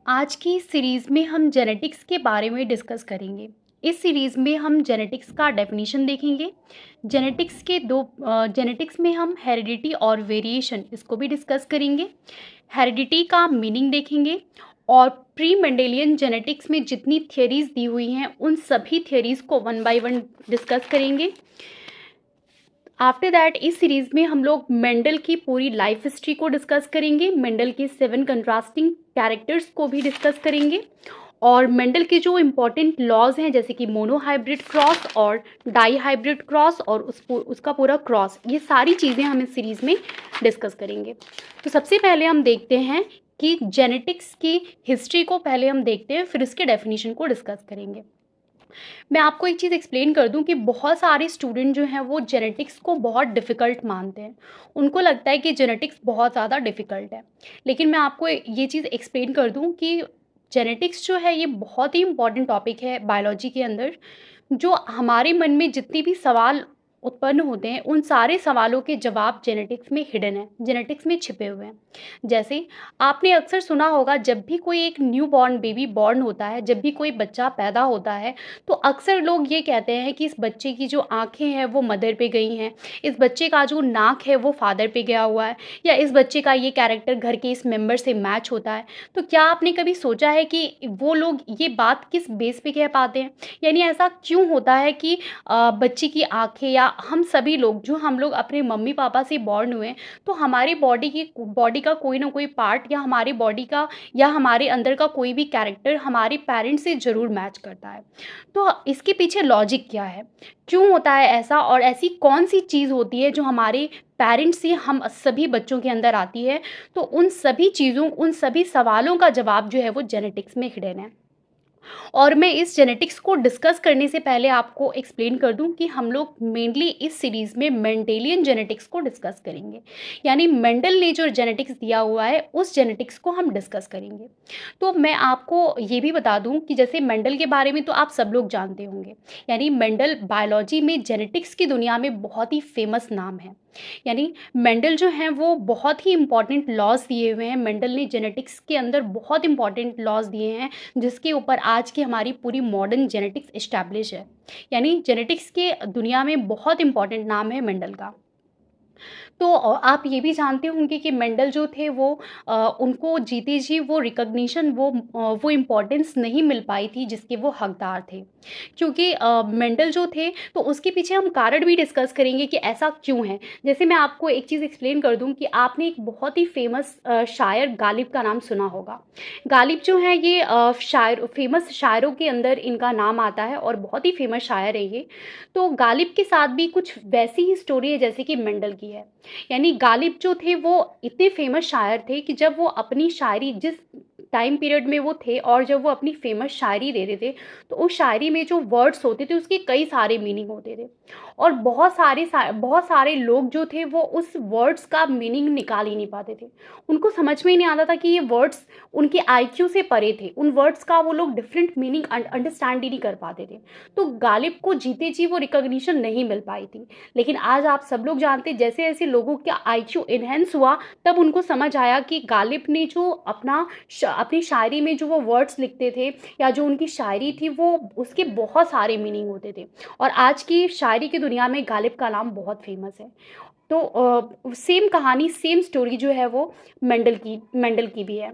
आज की सीरीज़ में हम जेनेटिक्स के बारे में डिस्कस करेंगे। इस सीरीज़ में हम जेनेटिक्स का डेफिनेशन देखेंगे। जेनेटिक्स में हम हेरिडिटी और वेरिएशन इसको भी डिस्कस करेंगे। हेरिडिटी का मीनिंग देखेंगे और प्री मेंडेलियन जेनेटिक्स में जितनी थियरीज़ दी हुई हैं उन सभी थियरीज़ को वन बाय वन डिस्कस करेंगे। आफ्टर दैट इस सीरीज़ में हम लोग मेंडल की पूरी लाइफ हिस्ट्री को डिस्कस करेंगे। मेंडल के 7 कंट्रास्टिंग कैरेक्टर्स को भी डिस्कस करेंगे और मेंडल के जो इम्पोर्टेंट लॉज हैं जैसे कि मोनोहाइब्रिड क्रॉस और डाई हाइब्रिड क्रॉस और उसका पूरा क्रॉस, ये सारी चीज़ें हम इस सीरीज़ में डिस्कस करेंगे। तो सबसे पहले हम देखते हैं कि जेनेटिक्स की हिस्ट्री को पहले हम देखते हैं, फिर इसके डेफिनेशन को डिस्कस करेंगे। मैं आपको एक चीज़ एक्सप्लेन कर दूं कि बहुत सारे स्टूडेंट जो हैं वो जेनेटिक्स को बहुत डिफ़िकल्ट मानते हैं। उनको लगता है कि जेनेटिक्स बहुत ज़्यादा डिफ़िकल्ट है। लेकिन मैं आपको ये चीज़ एक्सप्लेन कर दूं कि जेनेटिक्स जो है ये बहुत ही इम्पॉर्टेंट टॉपिक है बायोलॉजी के अंदर। जो हमारे मन में जितने भी सवाल उत्पन्न होते हैं उन सारे सवालों के जवाब जेनेटिक्स में हिडन है, जेनेटिक्स में छिपे हुए हैं। जैसे आपने अक्सर सुना होगा, जब भी कोई एक न्यू बॉर्न बेबी बॉर्न होता है, जब भी कोई बच्चा पैदा होता है, तो अक्सर लोग ये कहते हैं कि इस बच्चे की जो आँखें हैं वो मदर पे गई हैं, इस बच्चे का जो नाक है वो फादर पे गया हुआ है, या इस बच्चे का ये कैरेक्टर घर के इस मेंबर से मैच होता है। तो क्या आपने कभी सोचा है कि वो लोग ये बात किस बेस पे कह पाते हैं? यानी ऐसा क्यों होता है कि बच्चे की आँखें या हम सभी लोग जो हम लोग अपने मम्मी-पापा से बॉर्न हुए हैं, तो हमारी बॉडी का कोई ना कोई पार्ट या हमारी बॉडी का या हमारे अंदर का कोई भी कैरेक्टर हमारे पेरेंट्स से ज़रूर मैच करता है। तो इसके पीछे लॉजिक क्या है? क्यों होता है ऐसा, और ऐसी कौन-सी चीज़ होती है जो हमारे पेरेंट्स से हम सभी बच्चों के अंदर आती है? तो उन सभी चीज़ों, उन सभी सवालों का जवाब जो है वो जेनेटिक्स में हिडन है। और मैं इस जेनेटिक्स को डिस्कस करने से पहले आपको एक्सप्लेन कर दूं कि हम लोग मेनली इस सीरीज़ में मेंडेलियन जेनेटिक्स को डिस्कस करेंगे। यानी मेंडल ने जो जेनेटिक्स दिया हुआ है उस जेनेटिक्स को हम डिस्कस करेंगे। तो मैं आपको ये भी बता दूं कि जैसे मेंडल के बारे में तो आप सब लोग जानते होंगे। यानी मेंडल बायोलॉजी में जेनेटिक्स की दुनिया में बहुत ही फेमस नाम है। यानी मेंडल जो हैं वो बहुत ही इम्पॉर्टेंट लॉज दिए हुए हैं। मेंडल ने जेनेटिक्स के अंदर बहुत इम्पॉर्टेंट लॉज दिए हैं जिसके ऊपर आज की हमारी पूरी मॉडर्न जेनेटिक्स एस्टैब्लिश है। यानी जेनेटिक्स के दुनिया में बहुत इम्पॉर्टेंट नाम है मेंडल का। तो आप ये भी जानते होंगे कि मेंडल जो थे वो उनको जीते जी वो रिकॉग्निशन, वो इम्पोर्टेंस नहीं मिल पाई थी जिसके वो हकदार थे। क्योंकि मेंडल जो थे तो उसके पीछे हम कारण भी डिस्कस करेंगे कि ऐसा क्यों है। जैसे मैं आपको एक चीज़ एक्सप्लेन कर दूं कि आपने एक बहुत ही फेमस शायर गालिब का नाम सुना होगा। गालिब जो है ये फेमस शायरों के अंदर इनका नाम आता है और बहुत ही फेमस शायर है ये। तो गालिब के साथ भी कुछ वैसी ही स्टोरी है जैसे कि मेंडल की है। यानी गालिब जो थे वो इतने फेमस शायर थे कि जब वो अपनी शायरी जिस टाइम पीरियड में वो थे और जब वो अपनी फेमस शायरी देते थे, तो उस शायरी में जो वर्ड्स होते थे उसके कई सारे मीनिंग होते थे। और बहुत सारे लोग जो थे वो उस वर्ड्स का मीनिंग निकाल ही नहीं पाते थे। उनको समझ में ही नहीं आता था कि ये वर्ड्स उनके आईक्यू से परे थे। उन वर्ड्स का वो लोग डिफरेंट मीनिंग अंडरस्टैंड ही नहीं कर पाते थे। तो गालिब को जीते जी वो रिकॉग्निशन नहीं मिल पाई थी। लेकिन आज आप सब लोग जानते हैं, जैसे जैसे लोगों का आईक्यू एनहेंस हुआ तब उनको समझ आया कि गालिब ने जो अपनी शायरी में जो वो वर्ड्स लिखते थे या जो उनकी शायरी थी वो उसके बहुत सारे मीनिंग होते थे। और आज की शायरी की दुनिया में गालिब का नाम बहुत फेमस है। तो सेम कहानी, सेम स्टोरी जो है वो मेंडल की भी है।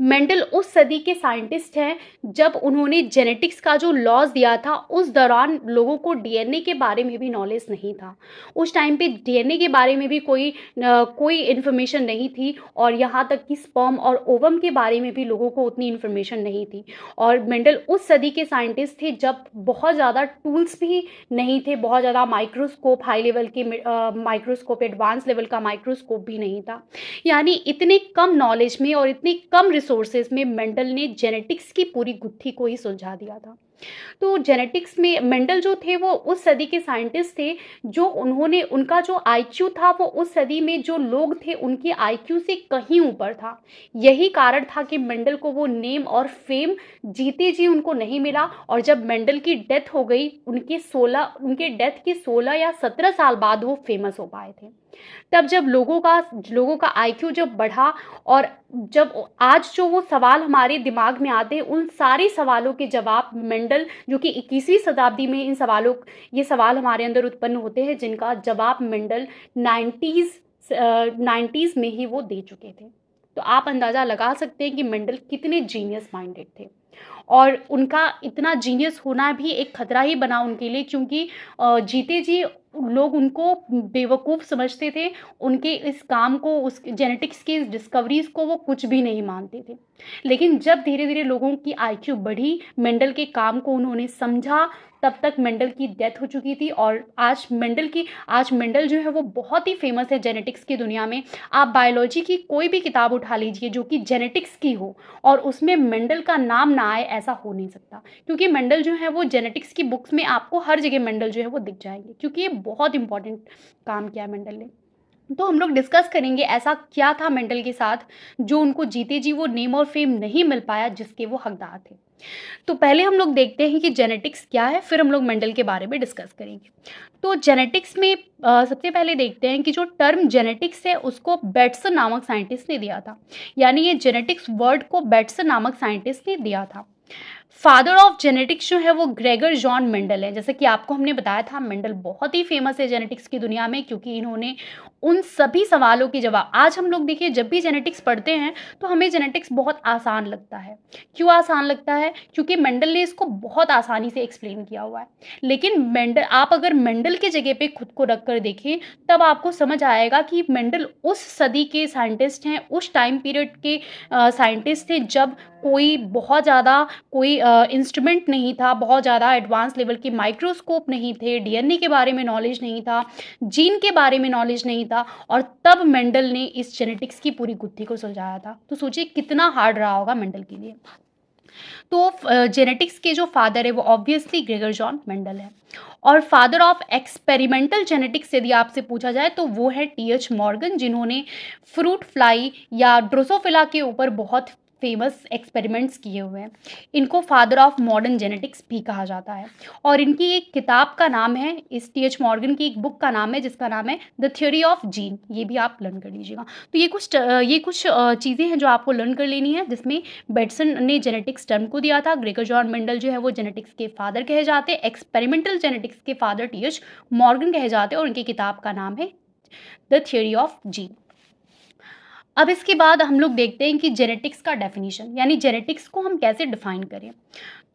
मेंडल उस सदी के साइंटिस्ट हैं जब उन्होंने जेनेटिक्स का जो लॉज दिया था उस दौरान लोगों को डीएनए के बारे में भी नॉलेज नहीं था। उस टाइम पे डीएनए के बारे में भी कोई इन्फॉर्मेशन नहीं थी, और यहाँ तक कि स्पर्म और ओवम के बारे में भी लोगों को उतनी इन्फॉर्मेशन नहीं थी। और मेंडल उस सदी के साइंटिस्ट थे जब बहुत ज़्यादा टूल्स भी नहीं थे, बहुत ज़्यादा माइक्रोस्कोप, हाई लेवल के माइक्रोस्कोप, एडवांस लेवल का माइक्रोस्कोप भी नहीं था। यानी इतने कम नॉलेज में और इतने कम रिसोर्सेज में मेंडल ने जेनेटिक्स की पूरी गुत्थी को ही सुलझा दिया था। तो जेनेटिक्स में मेंडल जो थे वो उस सदी के साइंटिस्ट थे जो उन्होंने, उनका जो आईक्यू था वो उस सदी में जो लोग थे उनके आईक्यू से कहीं ऊपर था। यही कारण था कि मेंडल को वो नेम और फेम जीते जी उनको नहीं मिला। और जब मेंडल की डेथ हो गई, उनके डेथ के 16 या 17 साल बाद वो फेमस हो पाए थे। तब जब लोगों का आईक्यू जब बढ़ा, और जब आज जो वो सवाल हमारे दिमाग में आते हैं, उन सारे सवालों के जवाब मेंडल, जो कि 21वीं शताब्दी में ये सवाल हमारे अंदर उत्पन्न होते हैं, जिनका जवाब मेंडल 90s में ही वो दे चुके थे। तो आप अंदाज़ा लगा सकते हैं कि मेंडल कितने जीनियस माइंडेड थे, और उनका इतना जीनियस होना भी एक खतरा ही बना उनके लिए, क्योंकि जीते जी लोग उनको बेवकूफ़ समझते थे। उनके इस काम को, उस जेनेटिक्स की इस डिस्कवरीज़ को वो कुछ भी नहीं मानते थे। लेकिन जब धीरे धीरे लोगों की आईक्यू बढ़ी, मेंडल के काम को उन्होंने समझा, तब तक मेंडल की डेथ हो चुकी थी। और आज मेंडल जो है वो बहुत ही फेमस है जेनेटिक्स की दुनिया में। आप बायोलॉजी की कोई भी किताब उठा लीजिए जो कि जेनेटिक्स की हो, और उसमें मेंडल का नाम ना आए, ऐसा हो नहीं सकता। क्योंकि मेंडल जो है वो जेनेटिक्स की बुक्स में आपको हर जगह मेंडल जो है वो दिख जाएंगे, क्योंकि ये बहुत इंपॉर्टेंट काम किया मेंडल ने। तो हम लोग डिस्कस करेंगे ऐसा क्या था मेंडल के साथ जो उनको जीते जी वो नेम और फेम नहीं मिल पाया जिसके वो हकदार थे। तो पहले हम लोग देखते हैं कि जेनेटिक्स क्या है, फिर हम लोग मेंडल के बारे में डिस्कस करेंगे। तो जेनेटिक्स में सबसे पहले देखते हैं कि जो टर्म जेनेटिक्स है उसको बेट्सन नामक साइंटिस्ट ने दिया था। यानी ये जेनेटिक्स वर्ड को बेट्सन नामक साइंटिस्ट ने दिया था। फादर ऑफ जेनेटिक्स जो है वो ग्रेगर जॉन मेंडल है। जैसे कि आपको हमने बताया था, मेंडल बहुत ही फेमस है जेनेटिक्स की दुनिया में, क्योंकि इन्होंने उन सभी सवालों के जवाब, आज हम लोग देखिए जब भी जेनेटिक्स पढ़ते हैं तो हमें जेनेटिक्स बहुत आसान लगता है। क्यों आसान लगता है? क्योंकि मेंडल ने इसको बहुत आसानी से एक्सप्लेन किया हुआ है। लेकिन आप अगर मेंडल के जगह पे खुद को रख कर देखें, तब आपको समझ आएगा कि मेंडल उस सदी के साइंटिस्ट हैं, उस टाइम पीरियड के साइंटिस्ट थे जब कोई इंस्ट्रूमेंट नहीं था, बहुत ज़्यादा एडवांस लेवल के माइक्रोस्कोप नहीं थे, डीएनए के बारे में नॉलेज नहीं था, जीन के बारे में नॉलेज नहीं था, और तब मेंडल ने इस जेनेटिक्स की पूरी गुत्थी को सुलझाया था। तो सोचिए कितना हार्ड रहा होगा मेंडल के लिए। तो जेनेटिक्स के जो फादर है वो ऑब्वियसली ग्रेगर जॉन मेंडल है। और फादर ऑफ एक्सपेरिमेंटल जेनेटिक्स यदि आपसे पूछा जाए तो वो है टीएच मॉर्गन, जिन्होंने फ्रूट फ्लाई या ड्रोसोफिला के ऊपर बहुत फेमस एक्सपेरिमेंट्स किए हुए हैं। इनको फादर ऑफ मॉडर्न जेनेटिक्स भी कहा जाता है। और इनकी एक किताब का नाम है, इस टीएच मॉर्गन की एक बुक का नाम है जिसका नाम है द थ्योरी ऑफ जीन। ये भी आप लर्न कर लीजिएगा। तो ये कुछ चीज़ें हैं जो आपको लर्न कर लेनी है, जिसमें बेटसन ने जेनेटिक्स टर्म को दिया था। ग्रेगर जॉन मेंडल जो है वो जेनेटिक्स के फादर कहे जाते हैं, एक्सपेरिमेंटल जेनेटिक्स के फादर टीएच मॉर्गन कहे जाते हैं, और उनकी किताब का नाम है द थ्योरी ऑफ जीन। अब इसके बाद हम लोग देखते हैं कि जेनेटिक्स का डेफिनेशन, यानी जेनेटिक्स को हम कैसे डिफाइन करें।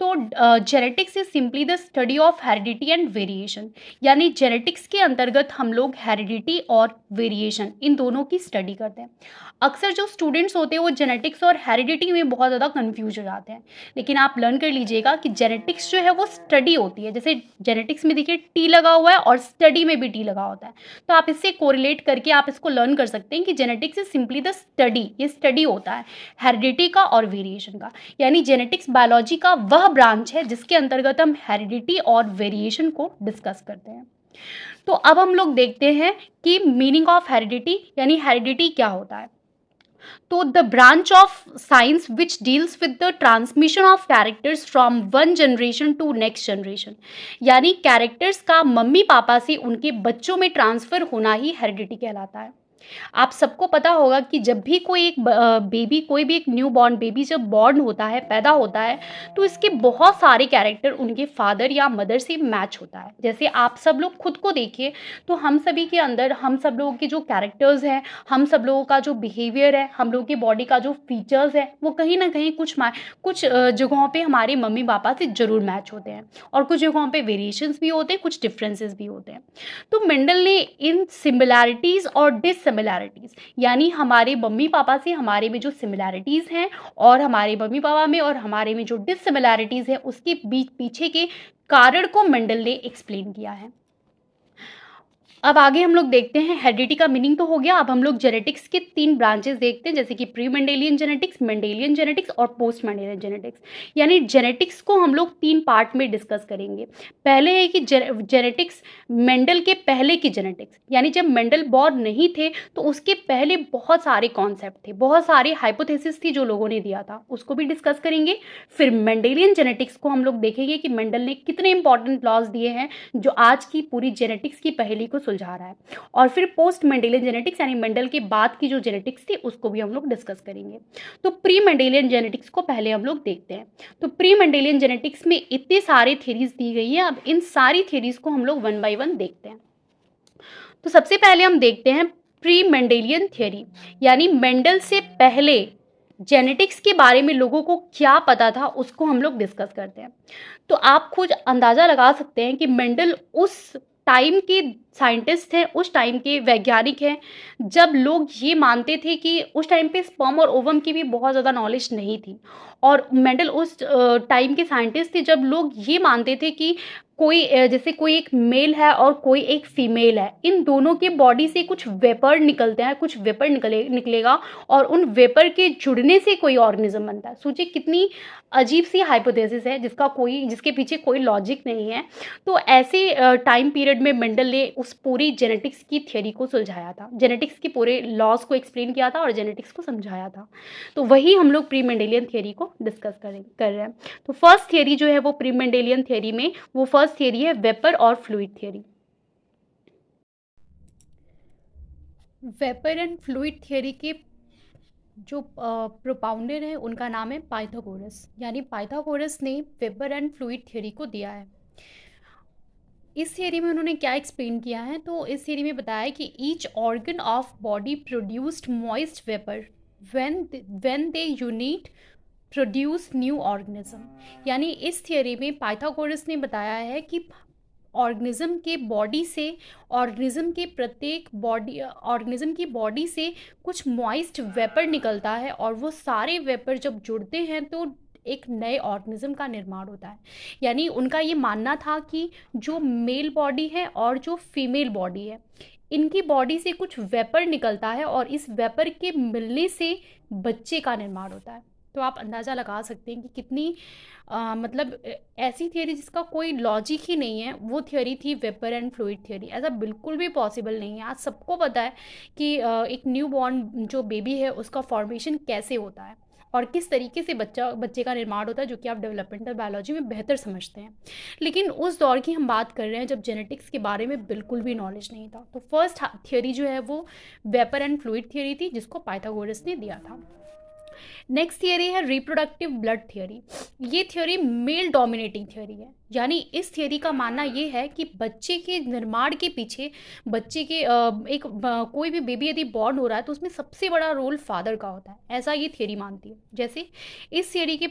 तो genetics is simply the study of heredity and variation. यानी जेनेटिक्स के अंतर्गत हम लोग हेरिडिटी और वेरिएशन इन दोनों की स्टडी करते हैं। अक्सर जो स्टूडेंट्स होते हैं वो जेनेटिक्स और हेरिडिटी में बहुत ज़्यादा कंफ्यूज हो जाते हैं। लेकिन आप लर्न कर लीजिएगा कि जेनेटिक्स जो है वो स्टडी होती है। जैसे जेनेटिक्स में देखिए टी लगा हुआ है और स्टडी में भी टी लगा होता है। तो आप इससे कोरिलेट करके आप इसको लर्न कर सकते हैं कि genetics is simply the study, ये स्टडी होता है हेरिडिटी का और वेरिएशन का। यानी जेनेटिक्स बायोलॉजी का वह ब्रांच है जिसके अंतर्गत हम हेरिडिटी और वेरिएशन को डिस्कस करते हैं। तो अब हम लोग देखते हैं कि मीनिंग ऑफ हेरिडिटी, यानी हेरिडिटी क्या होता है। तो the branch of science which deals with the transmission of characters from one generation to next generation. यानी कैरेक्टर्स का मम्मी पापा से उनके बच्चों में ट्रांसफर होना ही हेरिडिटी कहलाता है। आप सबको पता होगा कि जब भी कोई भी एक न्यू बॉर्न बेबी जब बॉर्न होता है, पैदा होता है, तो इसके बहुत सारे कैरेक्टर उनके फादर या मदर से मैच होता है। जैसे आप सब लोग खुद को देखिए, तो हम सभी के अंदर, हम सब लोगों के जो कैरेक्टर्स हैं, हम सब लोगों का जो बिहेवियर है, हम लोगों की बॉडी का जो फीचर्स है, वो कहीं ना कहीं कुछ जगहों पे हमारे मम्मी पापा से ज़रूर मैच होते हैं, और कुछ जगहों पे वेरिएशंस भी होते हैं, कुछ डिफरेंसेस भी होते हैं। तो मेंडल ने इन सिमिलैरिटीज़ और डिससिमिलैरिटीज़, यानी हमारे मम्मी पापा से हमारे में जो सिमिलैरिटीज़ हैं, और हमारे मम्मी पापा में और हमारे में जो डिससिमिलैरिटीज़ हैं, उसके पीछे के कारण को मेंडल ने एक्सप्लेन किया है। अब आगे हम लोग देखते हैं, हेरिडिटी का मीनिंग तो हो गया। अब हम लोग जेनेटिक्स के 3 ब्रांचेस देखते हैं, जैसे कि pre Mendelian genetics, Mendelian genetics और पोस्ट मेंडेलियन जेनेटिक्स। यानी जेनेटिक्स को हम लोग 3 पार्ट में डिस्कस करेंगे। पहले है कि जेनेटिक्स, मेंडल के पहले की जेनेटिक्स, यानी जब मेंडल बॉर्न नहीं थे तो उसके पहले बहुत सारे कॉन्सेप्ट थे, बहुत सारी हाइपोथेसिस थी जो लोगों ने दिया था, उसको भी डिस्कस करेंगे। फिर मेंडेलियन जेनेटिक्स को हम लोग देखेंगे कि मेंडल ने कितने इंपॉर्टेंट लॉज दिए हैं जो आज की पूरी जेनेटिक्स की पहेली को सुलझा रहा है। और फिर पोस्ट मेंडेलियन जेनेटिक्स यानी मेंडल के बाद की जो जेनेटिक्स थी उसको भी हम लोग डिस्कस करेंगे। तो प्री मेंडेलियन जेनेटिक्स को पहले हम लोग देखते हैं। तो प्री मेंडेलियन जेनेटिक्स में इतनी सारी थ्योरीज दी गई है, अब इन सारी थ्योरीज को हम लोग वन बाय वन देखते हैं। तो सबसे पहले हम देखते हैं प्री मेंडेलियन थ्योरी, यानी मेंडल से पहले जेनेटिक्स के बारे में लोगों को क्या पता था उसको हम लोग डिस्कस करते हैं। तो आप खुद अंदाज़ा लगा सकते हैं कि मेंडल उस टाइम के साइंटिस्ट हैं, उस टाइम के वैज्ञानिक हैं, जब लोग ये मानते थे कि उस टाइम पे स्पर्म और ओवम की भी बहुत ज़्यादा नॉलेज नहीं थी। और मेंडल उस टाइम के साइंटिस्ट थे जब लोग ये मानते थे कि कोई जैसे कोई एक मेल है और कोई एक फीमेल है, इन दोनों के बॉडी से कुछ वेपर निकलते हैं, कुछ वेपर निकलेगा और उन वेपर के जुड़ने से कोई ऑर्गेनिज्म बनता है। सोचिए कितनी अजीब सी हाइपोथेसिस है जिसके पीछे कोई लॉजिक नहीं है। तो ऐसे टाइम पीरियड में मेंडल ने उस पूरी जेनेटिक्स की थ्योरी को सुलझाया था, जेनेटिक्स के पूरे लॉज को एक्सप्लेन किया था और जेनेटिक्स को समझाया था। तो वही हम लोग प्री मेंडेलियन थ्योरी को डिस्कस कर रहे हैं। तो फर्स्ट थ्योरी जो है वो प्री मेंडेलियन थ्योरी में वो फर्स्ट थ्योरी है वेपर और fluid theory. Vapour and fluid theory के जो प्रोपाउंडर है उनका नाम है पाइथागोरस, यानी पाइथागोरस ने वेपर एंड फ्लूइड थ्योरी को दिया है। इस थियरी में उन्होंने क्या एक्सप्लेन किया है, तो इस थियरी में बताया है कि each organ of body produced moist vapour when they unit produce new organism. यानी इस थियरी में पाइथागोरस ने बताया है कि ऑर्गेनिज्म के बॉडी से ऑर्गेनिज्म की बॉडी से कुछ मॉइस्ट वेपर निकलता है और वो सारे वेपर जब जुड़ते हैं तो एक नए ऑर्गेनिज्म का निर्माण होता है। यानी उनका ये मानना था कि जो मेल बॉडी है और जो फीमेल बॉडी है, इनकी बॉडी से कुछ वेपर निकलता है और इस वेपर के मिलने से बच्चे का निर्माण होता है। तो आप अंदाज़ा लगा सकते हैं कि कितनी मतलब ऐसी थियोरी जिसका कोई लॉजिक ही नहीं है, वो थियोरी थी वेपर एंड फ्लूइड थियोरी। ऐसा बिल्कुल भी पॉसिबल नहीं है। आज सबको पता है कि एक न्यू बॉर्न जो बेबी है उसका फॉर्मेशन कैसे होता है और किस तरीके से बच्चे का निर्माण होता है, जो कि आप डेवलपमेंटल बायोलॉजी में बेहतर समझते हैं। लेकिन उस दौर की हम बात कर रहे हैं जब जेनेटिक्स के बारे में बिल्कुल भी नॉलेज नहीं था। तो फर्स्ट थियोरी जो है वो वेपर एंड फ्लूइड थियोरी थी, जिसको पाइथागोरस ने दिया था। नेक्स्ट थियोरी है रिप्रोडक्टिव ब्लड थियोरी। ये थियोरी मेल डोमिनेटिंग थियोरी है, यानी इस थियोरी का मानना ये है कि बच्चे के निर्माण के पीछे बच्चे के कोई भी बेबी यदि बॉर्न हो रहा है तो उसमें सबसे बड़ा रोल फादर का होता है, ऐसा ये थियोरी मानती है। जैसे इस थियोरी के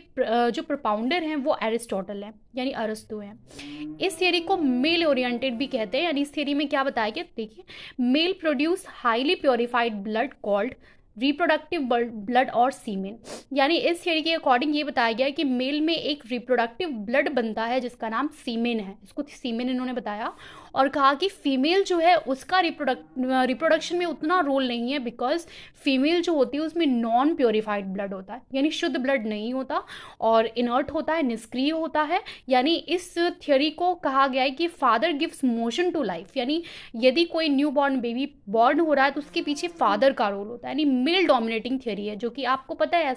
जो प्रोपाउंडर हैं वो एरिस्टोटल हैं, यानी अरस्तु हैं। इस थियोरी को मेल ओरिएंटेड भी कहते हैं। यानी इस थियोरी में क्या बताया गया, देखिए, male produce highly purified blood called reproductive blood और सीमेन। यानी इस थियोरी के अकॉर्डिंग ये बताया गया है कि मेल में एक रिप्रोडक्टिव ब्लड बनता है जिसका नाम सीमेन है, इसको सीमेन इन्होंने बताया। और कहा कि फीमेल जो है उसका रिप्रोडक्शन में उतना रोल नहीं है, बिकॉज फीमेल जो होती है उसमें नॉन प्योरीफाइड ब्लड होता है, यानी शुद्ध ब्लड नहीं होता और इनर्ट होता है, निष्क्रिय होता है। यानी इस थियोरी को कहा गया है कि father gives motion to life, यानी यदि कोई न्यू बॉर्न बेबी बॉर्न हो रहा है तो उसके पीछे फादर का रोल होता है। यानी मेल डोमिनेटिंग थियोरी है, जो कि आपको पता है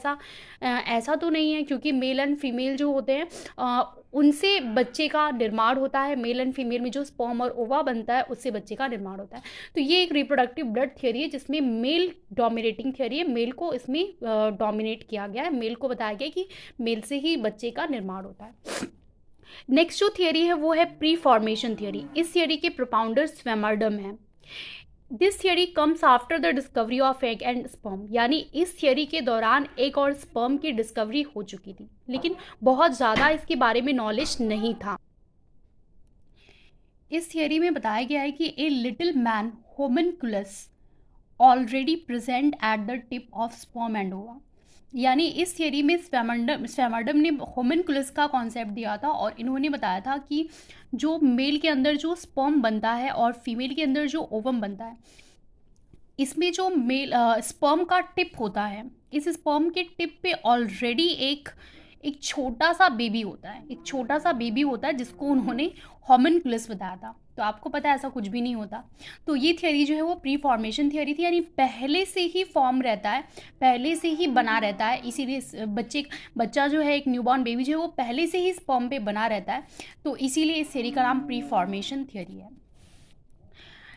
ऐसा तो नहीं है, क्योंकि मेल एंड फीमेल जो होते हैं उनसे बच्चे का निर्माण होता है। मेल एंड फीमेल में जो स्पर्म और ओवा बनता है उससे बच्चे का निर्माण होता है। तो ये एक रिप्रोडक्टिव ब्लड थियोरी है जिसमें मेल डोमिनेटिंग थियोरी है, मेल को इसमें डोमिनेट किया गया है, मेल को बताया गया कि मेल से ही बच्चे का निर्माण होता है। नेक्स्ट जो थियोरी है वो है प्री फॉर्मेशन थियोरी। इस थियोरी के प्रोपाउंडर स्वेमर्डम हैं। This theory comes after the discovery of egg and sperm. यानी इस थियोरी के दौरान एग और स्पर्म की डिस्कवरी हो चुकी थी, लेकिन बहुत ज़्यादा इसके बारे में नॉलेज नहीं था। इस थियोरी में बताया गया है कि a little man homunculus already present at the tip of sperm and ova. यानी इस थियोरी में स्वेमर्डम ने होमनकुलस का कॉन्सेप्ट दिया था और इन्होंने बताया था कि जो मेल के अंदर जो स्पर्म बनता है और फीमेल के अंदर जो ओवम बनता है, इसमें जो मेल स्पर्म का टिप होता है, इस स्पर्म के टिप पे ऑलरेडी एक छोटा सा बेबी होता है, एक छोटा सा बेबी होता है जिसको उन्होंने होमनकुलस बताया था। तो आपको पता है ऐसा कुछ भी नहीं होता। तो ये थियोरी जो है वो प्री फॉर्मेशन थियोरी थी, यानी पहले से ही फॉर्म रहता है, पहले से ही बना रहता है, इसीलिए बच्चा जो है, एक न्यूबॉर्न बेबी जो है वो पहले से ही स्पर्म पे बना रहता है। तो इसीलिए इस थियोरी का नाम प्री फॉर्मेशन थियोरी है।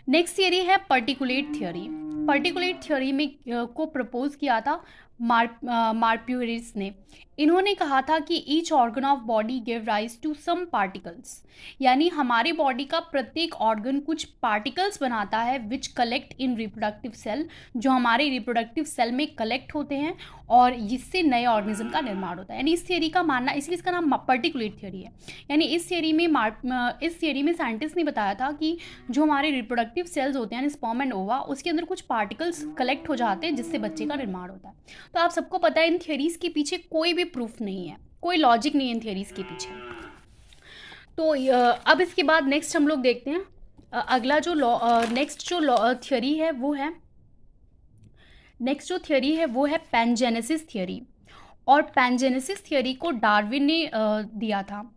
नेक्स्ट थियरी है पर्टिकुलेट थियरी। पर्टिकुलेट थियरी में को प्रपोज किया था मार्प्यूरिस ने। इन्होंने कहा था कि each organ of body give rise to some particles, यानी हमारे बॉडी का प्रत्येक ऑर्गन कुछ पार्टिकल्स बनाता है which collect in reproductive cell, जो हमारे रिप्रोडक्टिव सेल में कलेक्ट होते हैं और इससे नए ऑर्गेनिज्म का निर्माण होता है। यानी इस थियरी का मानना, इसलिए इसका नाम पर्टिकुलेट थियरी है। यानी इस थियरी में साइंटिस्ट ने बताया था कि जो हमारे रिप्रोडक्टिव सेल्स होते हैं स्पर्म एंड ओवा, उसके अंदर कुछ पार्टिकल्स कलेक्ट हो जाते हैं जिससे बच्चे का निर्माण होता है। तो आप सबको पता है इन थियरीज के पीछे कोई भी प्रूफ नहीं है, कोई लॉजिक नहीं है इन थियरीज के पीछे। तो अब इसके बाद नेक्स्ट हम लोग देखते हैं अगला जो नेक्स्ट जो थियरी है वो है, नेक्स्ट जो थियरी है वो है पैनजेनेसिस थियरी। और पैनजेनेसिस थियरी को डार्विन ने दिया था।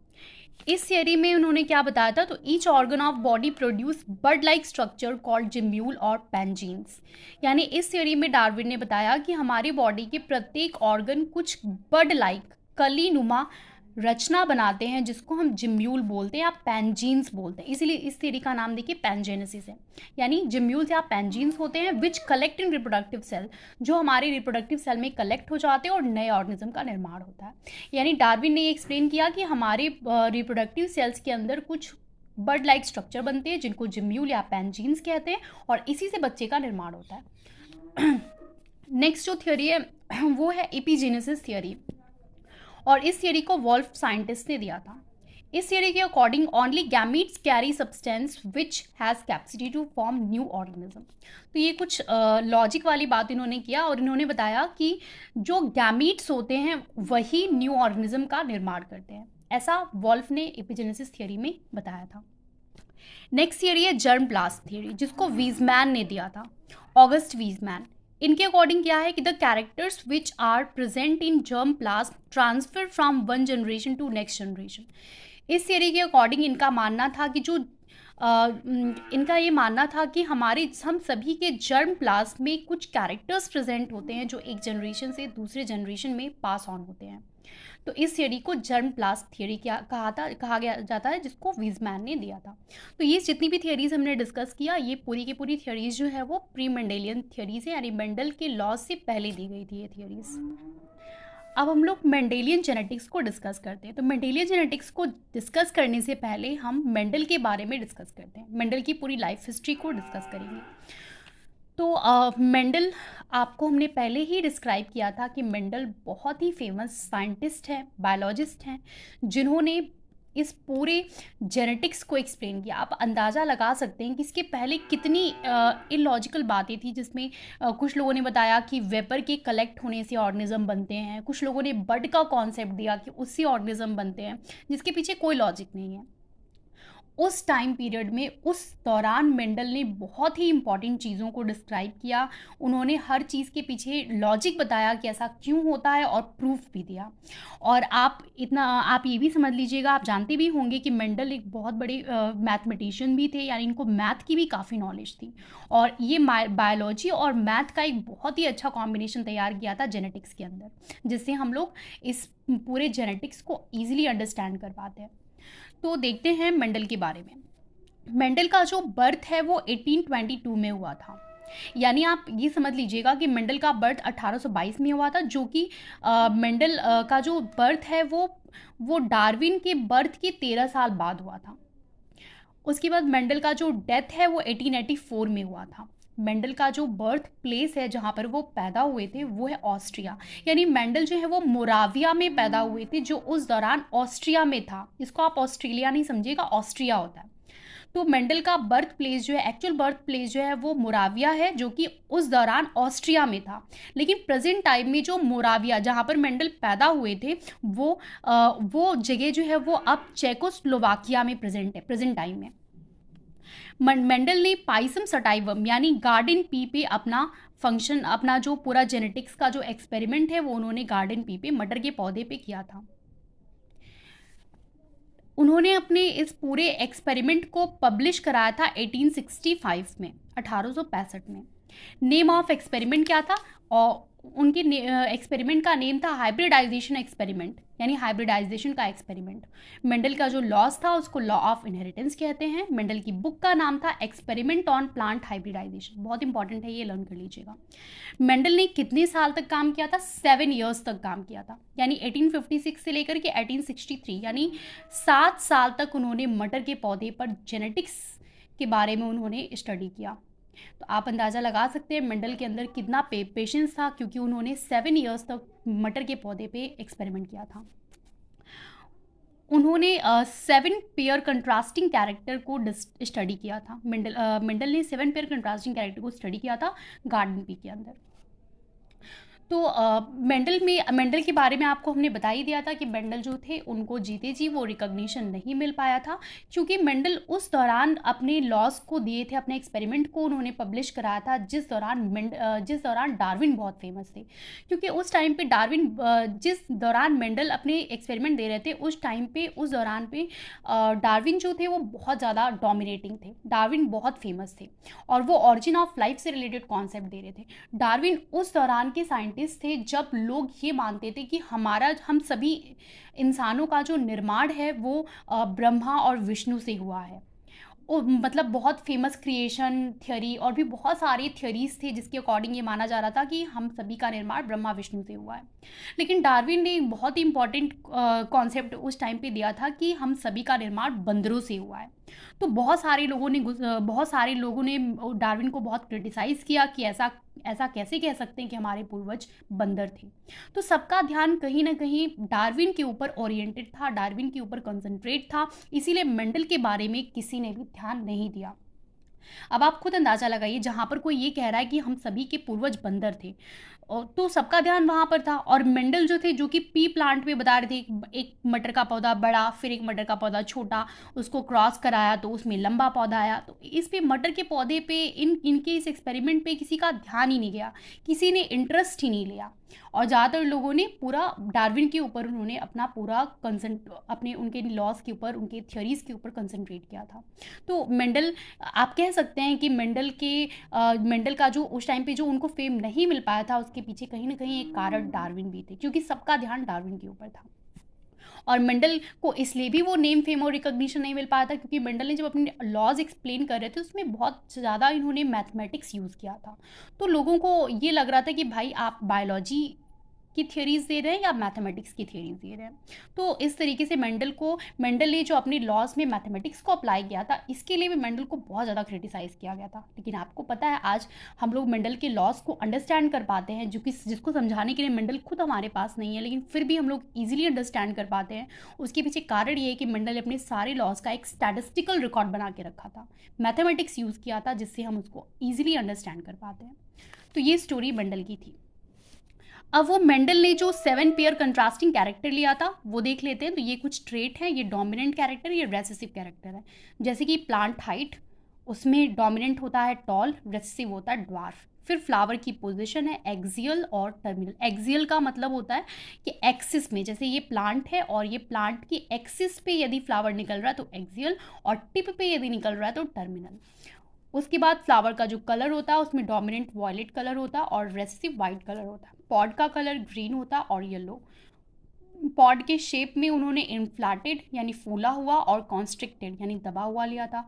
इस थियरी में उन्होंने क्या बताया था, तो each organ of body produce bud like structure called gemmules और पैनजीन्स। यानी इस थियरी में डार्विन ने बताया कि हमारी बॉडी के प्रत्येक ऑर्गन कुछ बर्ड लाइक कली नुमा रचना बनाते हैं जिसको हम जिम्यूल बोलते हैं या पैनजीन्स बोलते हैं। इसीलिए इस थियरी का नाम देखिए पैनजेनेसिस है। यानी जिम्यूल्स या पैनजीन्स होते हैं which collect in reproductive cell, जो हमारे रिप्रोडक्टिव सेल में कलेक्ट हो जाते हैं और नए ऑर्गेनिज्म का निर्माण होता है। यानी डार्विन ने ये एक्सप्लेन किया कि हमारे रिप्रोडक्टिव सेल्स के अंदर कुछ बर्ड लाइक स्ट्रक्चर बनते हैं जिनको जिम्यूल या पैनजीन्स कहते हैं और इसी से बच्चे का निर्माण होता है। नेक्स्ट जो थियरी है वो है एपिजेनेसिस थियरी, और इस थियरी को वॉल्फ साइंटिस्ट ने दिया था। इस थियरी के according only gametes carry substance which has capacity to form new organism. तो ये कुछ लॉजिक वाली बात इन्होंने किया और इन्होंने बताया कि जो गैमीट्स होते हैं वही न्यू ऑर्गेनिज्म का निर्माण करते हैं। ऐसा वॉल्फ ने एपिजेनेसिस थियरी में बताया था। नेक्स्ट थियरी है जर्म प्लास्ट थियरी, जिसको वीजमैन ने दिया था, ऑगस्ट वीजमैन। इनके अकॉर्डिंग क्या है कि the characters which are present in germ plasm transfer from one generation to next generation. इस थियरी के अकॉर्डिंग इनका मानना था कि इनका ये मानना था कि हम सभी के जर्म प्लाज्म में कुछ कैरेक्टर्स प्रेजेंट होते हैं जो एक जनरेशन से दूसरे जनरेशन में पास ऑन होते हैं। तो इस थियरी को जर्म प्लास्ट थियरी कहा गया जाता है, जिसको वीजमैन ने दिया था। तो ये जितनी भी थियरीज हमने डिस्कस किया, ये पूरी की पूरी थियरीज जो है वो प्री मेंडेलियन थियरीज है, यानी मेंडल के लॉज से पहले दी गई थी ये थियरीज। अब हम लोग मेंडेलियन जेनेटिक्स को डिस्कस करते हैं। तो मेंडेलियन जेनेटिक्स को डिस्कस करने से पहले हम मेंडल के बारे में डिस्कस करते हैं, मेंडल की पूरी लाइफ हिस्ट्री को डिस्कस करेंगे। तो मेंडल आपको हमने पहले ही डिस्क्राइब किया था कि मेंडल बहुत ही फेमस साइंटिस्ट हैं, बायोलॉजिस्ट हैं, जिन्होंने इस पूरे जेनेटिक्स को एक्सप्लेन किया। आप अंदाज़ा लगा सकते हैं कि इसके पहले कितनी इलॉजिकल बातें थी, जिसमें कुछ लोगों ने बताया कि वेपर के कलेक्ट होने से ऑर्गेनिज्म बनते हैं, कुछ लोगों ने बर्ड का कॉन्सेप्ट दिया कि उससे ऑर्गेनिज्म बनते हैं, जिसके पीछे कोई लॉजिक नहीं है। उस टाइम पीरियड में, उस दौरान मेंडल ने बहुत ही इंपॉर्टेंट चीज़ों को डिस्क्राइब किया। उन्होंने हर चीज़ के पीछे लॉजिक बताया कि ऐसा क्यों होता है और प्रूफ भी दिया। और आप ये भी समझ लीजिएगा, आप जानते भी होंगे कि मेंडल एक बहुत बड़े मैथमेटिशियन भी थे, यानी इनको मैथ की भी काफ़ी नॉलेज थी। और ये बायोलॉजी और मैथ का एक बहुत ही अच्छा कॉम्बिनेशन तैयार किया था जेनेटिक्स के अंदर, जिससे हम लोग इस पूरे जेनेटिक्स को ईजिली अंडरस्टैंड कर पाते हैं। तो देखते हैं मेंडल के बारे में। मेंडल का जो बर्थ है वो 1822 में हुआ था। यानी आप ये समझ लीजिएगा कि मेंडल का बर्थ 1822 में हुआ था, जो कि मेंडल का जो बर्थ है वो डार्विन के बर्थ के 13 साल बाद हुआ था। उसके बाद मेंडल का जो डेथ है वो 1884 में हुआ था। मेंडल का जो बर्थ प्लेस है जहाँ पर वो पैदा हुए थे वो है ऑस्ट्रिया। यानी मेंडल जो है वो मोराविया में पैदा हुए थे, जो उस दौरान ऑस्ट्रिया में था। इसको आप ऑस्ट्रेलिया नहीं समझिएगा, ऑस्ट्रिया होता है। तो मेंडल का बर्थ प्लेस जो है, एक्चुअल बर्थ प्लेस जो है वो मोराविया है, जो कि उस दौरान ऑस्ट्रिया में था। लेकिन प्रेजेंट टाइम में जो मोराविया जहाँ पर मेंडल पैदा हुए थे वो जगह जो है वो अब चेकोस्लोवाकिया में प्रेजेंट है, प्रेजेंट टाइम में। मेंडल ने पाइसम सटाइवम यानी गार्डन पी पे अपना जो पूरा जेनेटिक्स का जो एक्सपेरिमेंट है वो उन्होंने गार्डन पी पे, मटर के पौधे पे किया था। उन्होंने अपने इस पूरे एक्सपेरिमेंट को पब्लिश कराया था 1865 में, 1865 में। नेम ऑफ एक्सपेरिमेंट क्या था? और उनके एक्सपेरिमेंट का नेम था हाइब्रिडाइजेशन एक्सपेरिमेंट, यानी हाइब्रिडाइजेशन का एक्सपेरिमेंट। मेंडल का जो लॉस था उसको लॉ ऑफ इनहेरिटेंस कहते हैं। मेंडल की बुक का नाम था एक्सपेरिमेंट ऑन प्लांट हाइब्रिडाइजेशन, बहुत इंपॉर्टेंट है, ये लर्न कर लीजिएगा। मेंडल ने कितने साल तक काम किया था? 7 ईयर्स तक काम किया था, यानी 1856 से लेकर के 1863, यानी 7 साल तक उन्होंने मटर के पौधे पर जेनेटिक्स के बारे में उन्होंने स्टडी किया। तो आप अंदाज़ा लगा सकते हैं मेंडल के अंदर कितना पेशेंस था, क्योंकि उन्होंने 7 ईयर्स तक मटर के पौधे पे एक्सपेरिमेंट किया था। उन्होंने 7 पेयर कंट्रास्टिंग कैरेक्टर को स्टडी किया था। मेंडल ने 7 पेयर कंट्रास्टिंग कैरेक्टर को स्टडी किया था गार्डन पी के अंदर। तो मेंडल के बारे में आपको हमने बता ही दिया था कि मेंडल जो थे उनको जीते जी वो रिकॉग्निशन नहीं मिल पाया था, क्योंकि मेंडल उस दौरान अपने लॉस को दिए थे, अपने एक्सपेरिमेंट को उन्होंने पब्लिश कराया था जिस दौरान डार्विन बहुत फेमस थे। क्योंकि उस टाइम पे जिस दौरान मेंडल अपने एक्सपेरिमेंट दे रहे थे उस दौरान पे डार्विन जो थे वो बहुत ज़्यादा डोमिनेटिंग थे, डार्विन बहुत फेमस थे और वो ऑरिजिन ऑफ लाइफ से रिलेटेड कॉन्सेप्ट दे रहे थे। डार्विन उस दौरान के साइंटिस्ट थे जब लोग ये मानते थे कि हम सभी इंसानों का जो निर्माण है वो ब्रह्मा और विष्णु से हुआ है। मतलब बहुत फेमस क्रिएशन थ्योरी और भी बहुत सारी थ्योरीज थे जिसके अकॉर्डिंग ये माना जा रहा था कि हम सभी का निर्माण ब्रह्मा विष्णु से हुआ है। लेकिन डार्विन ने एक बहुत ही इंपॉर्टेंट कॉन्सेप्ट उस टाइम पे दिया था कि हम सभी का निर्माण बंदरों से हुआ है। तो बहुत सारे लोगों ने डार्विन को बहुत क्रिटिसाइज़ किया कि ऐसा कैसे कह सकते हैं कि हमारे पूर्वज बंदर थे। तो सबका ध्यान कहीं ना कहीं डार्विन के ऊपर ओरिएंटेड था, डार्विन के ऊपर कंसंट्रेट था, इसीलिए मेंडल के बारे में किसी ने भी ध्यान नहीं दिया। अब आप खुद अंदाज़ा लगाइए, जहाँ पर कोई ये कह रहा है कि हम सभी के पूर्वज बंदर थे, तो सबका ध्यान वहाँ पर था। और मेंडल जो थे, जो कि पी प्लांट पे बता रहे थे, एक मटर का पौधा बड़ा, फिर एक मटर का पौधा छोटा, उसको क्रॉस कराया तो उसमें लंबा पौधा आया। तो इस पे मटर के पौधे पे इनके इस एक्सपेरिमेंट पे किसी का ध्यान ही नहीं गया, किसी ने इंटरेस्ट ही नहीं लिया। और ज़्यादातर लोगों ने पूरा डार्विन के ऊपर उन्होंने अपना पूरा अपने उनके लॉस के ऊपर, उनके थ्योरीज के ऊपर कंसंट्रेट किया था। तो मेंडल, आप कह सकते हैं कि मेंडल का जो उस टाइम पे जो उनको फेम नहीं मिल पाया था, उसके पीछे कहीं ना कहीं एक कारण डार्विन भी थे, क्योंकि सबका ध्यान डार्विन के ऊपर था। और मेंडल को इसलिए भी वो नेम फेम और रिकॉग्निशन नहीं मिल पाया था क्योंकि मेंडल ने जब अपने लॉज एक्सप्लेन कर रहे थे उसमें बहुत ज़्यादा इन्होंने मैथमेटिक्स यूज़ किया था। तो लोगों को ये लग रहा था कि भाई आप बायोलॉजी की थ्योरीज दे रहे हैं या मैथमेटिक्स की थ्योरीज दे रहे हैं। तो इस तरीके से मेंडल ने जो अपने लॉज में मैथमेटिक्स को अप्लाई किया था, इसके लिए भी मेंडल को बहुत ज़्यादा क्रिटिसाइज़ किया गया था। लेकिन आपको पता है, आज हम लोग मेंडल के लॉज को अंडरस्टैंड कर पाते हैं, जो कि जिसको समझाने के लिए मेंडल खुद हमारे पास नहीं है, लेकिन फिर भी हम लोग ईजिली अंडरस्टैंड कर पाते हैं। उसके पीछे कारण ये है कि मेंडल ने अपने सारे लॉज का एक स्टैटिस्टिकल रिकॉर्ड बना के रखा था, मैथमेटिक्स यूज़ किया था, जिससे हम उसको ईजिली अंडरस्टैंड कर पाते हैं। तो ये स्टोरी मेंडल की थी। अब वो मेंडल ने जो 7 पेयर कंट्रास्टिंग कैरेक्टर लिया था वो देख लेते हैं। तो ये कुछ ट्रेट है, ये डोमिनेंट कैरेक्टर, ये रेसेसिव कैरेक्टर है। जैसे कि प्लांट हाइट, उसमें डोमिनेंट होता है टॉल, रेसेसिव होता है ड्वार्फ। फिर फ्लावर की पोजीशन है एक्सियल और टर्मिनल। एक्सियल का मतलब होता है कि एक्सिस में, जैसे ये प्लांट है और ये प्लांट की एक्सिस पे यदि फ्लावर निकल रहा है तो एक्सियल, और टिप पे यदि निकल रहा है तो टर्मिनल। उसके बाद फ्लावर का जो कलर होता है उसमें डोमिनेंट वॉयलेट कलर होता है और रेसेसिव वाइट कलर होता है। पॉड का कलर ग्रीन होता है और येलो। पॉड के शेप में उन्होंने इन्फ्लेटेड यानी फूला हुआ और कॉन्स्ट्रिक्टेड यानी दबा हुआ लिया था।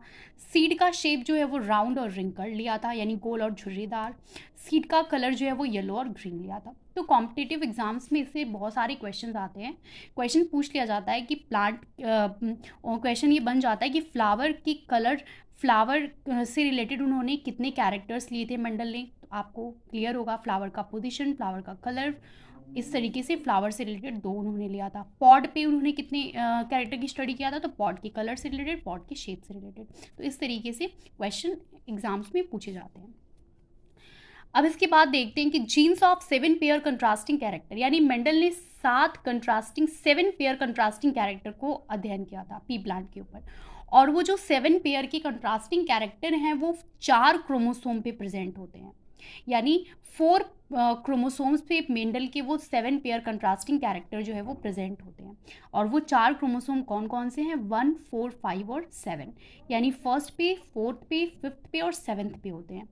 सीड का शेप जो है वो राउंड और रिंकल लिया था, यानी गोल और झुर्रीदार। सीड का कलर जो है वो येलो और ग्रीन लिया था। तो कॉम्पिटिटिव एग्जाम्स में इससे बहुत सारे क्वेश्चन आते हैं। क्वेश्चन पूछ लिया जाता है कि क्वेश्चन ये बन जाता है कि फ्लावर से रिलेटेड उन्होंने कितने कैरेक्टर्स लिए थे मेंडल ने। तो आपको क्लियर होगा, फ्लावर का पोजीशन, फ्लावर का कलर, इस तरीके से फ्लावर से रिलेटेड 2 उन्होंने लिया था। पॉड पे उन्होंने कितने कैरेक्टर की स्टडी किया था, तो पॉड के कलर से रिलेटेड, पॉड के शेप से रिलेटेड। तो इस तरीके से क्वेश्चन एग्जाम्स में पूछे जाते हैं। अब इसके बाद देखते हैं कि jeans of 7 pair contrasting character, यानी मेंडल ने 7 पेयर कंट्रास्टिंग कैरेक्टर को अध्ययन किया था पी प्लांट के ऊपर। और वो जो 7 पेयर के कंट्रास्टिंग कैरेक्टर हैं वो 4 क्रोमोसोम पे प्रेजेंट होते हैं, यानी 4 क्रोमोसोम्स पे मेंडल के वो 7 पेयर कंट्रास्टिंग कैरेक्टर जो है वो प्रेजेंट होते हैं। और वो 4 क्रोमोसोम कौन कौन से हैं? 1, 4, 5 और 7, यानी फर्स्ट पे, फोर्थ पे, फिफ्थ पे और सेवन्थ पे होते हैं।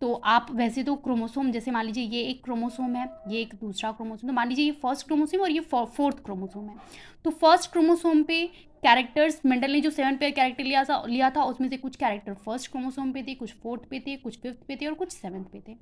तो आप वैसे तो क्रोमोसोम, जैसे मान लीजिए ये एक क्रोमोसोम है, ये एक दूसरा क्रोमोसोम, तो मान लीजिए ये फर्स्ट क्रोमोसोम और ये फोर्थ क्रोमोसोम है। तो फर्स्ट क्रोमोसोम पे कैरेक्टर्स, मेंडल ने जो 7 पेयर कैरेक्टर लिया था उसमें से कुछ कैरेक्टर फर्स्ट क्रोमोसोम पे थे, कुछ फोर्थ पे थे, कुछ फिफ्थ पे थे और कुछ सेवन्थ पे थे।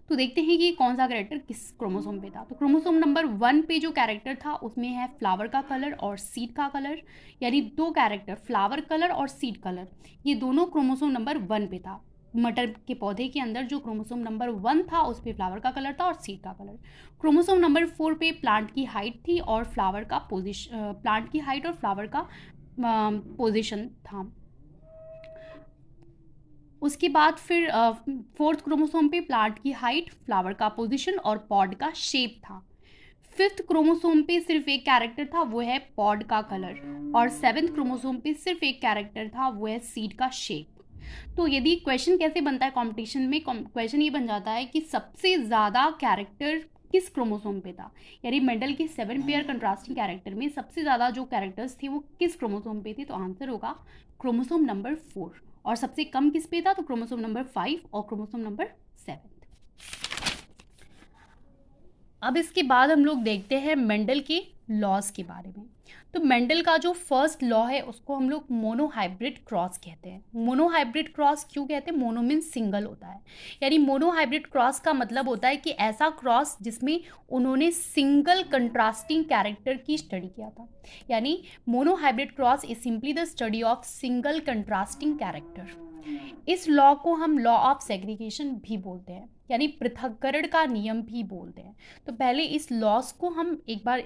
तो देखते हैं कि कौन सा कैरेक्टर किस क्रोमोसोम पे था। तो क्रोमोसोम नंबर 1 पे जो कैरेक्टर था उसमें है फ्लावर का कलर और सीड का कलर, यानी दो कैरेक्टर फ्लावर कलर और सीड कलर, ये दोनों क्रोमोसोम नंबर 1 पे था। मटर के पौधे के अंदर जो क्रोमोसोम नंबर 1 था उस पे फ्लावर का कलर था और सीड का कलर। क्रोमोसोम नंबर 4 पे प्लांट की हाइट थी और फ्लावर का पोजिशन, प्लांट की हाइट और फ्लावर का पोजिशन था। उसके बाद फिर फोर्थ क्रोमोसोम पे प्लांट की हाइट, फ्लावर का पोजीशन और पॉड का शेप था। फिफ्थ क्रोमोसोम पे सिर्फ एक कैरेक्टर था, वो है पॉड का कलर, और सेवेंथ क्रोमोसोम पे सिर्फ एक कैरेक्टर था, वो है सीड का शेप। तो यदि क्वेश्चन कैसे बनता है कॉम्पिटिशन में, क्वेश्चन ये बन जाता है कि सबसे ज़्यादा कैरेक्टर किस क्रोमोसोम पे था, यानी मेंडल के 7 पेयर कंट्रास्टिंग कैरेक्टर में सबसे ज़्यादा जो कैरेक्टर्स थे वो किस क्रोमोसोम पे थे, तो आंसर होगा क्रोमोसोम नंबर 4। और सबसे कम किस पे था, तो क्रोमोसोम नंबर 5 और क्रोमोसोम नंबर 7। अब इसके बाद हम लोग देखते हैं मेंडल के लॉज के बारे में। तो मेंडल का जो फर्स्ट लॉ है उसको हम लोग मोनोहाइब्रिड क्रॉस कहते हैं। मोनोहाइब्रिड क्रॉस क्यों कहते हैं, मोनो मीन्स सिंगल होता है, यानी मोनोहाइब्रिड क्रॉस का मतलब होता है कि ऐसा क्रॉस जिसमें उन्होंने सिंगल कंट्रास्टिंग कैरेक्टर की स्टडी किया था। यानी monohybrid cross is simply the study of single contrasting character. इस लॉ को हम लॉ ऑफ सेग्रीगेशन भी बोलते हैं, यानी पृथक्करण का नियम भी बोलते हैं। तो पहले इस लॉस को हम एक बार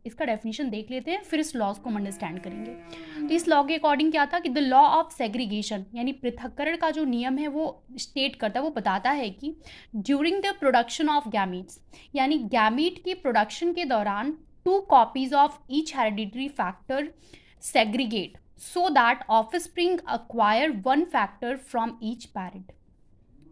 इसका डेफिनेशन देख लेते हैं, फिर इस लॉस को हम अंडरस्टैंड करेंगे। तो इस लॉ के अकॉर्डिंग क्या था कि द लॉ ऑफ सेग्रीगेशन, यानी पृथक्करण का जो नियम है वो स्टेट करता है, वो बताता है कि during the production of gametes, यानी गैमीट की प्रोडक्शन के दौरान 2 copies of each hereditary factor segregate so that offspring acquire one factor from each parent।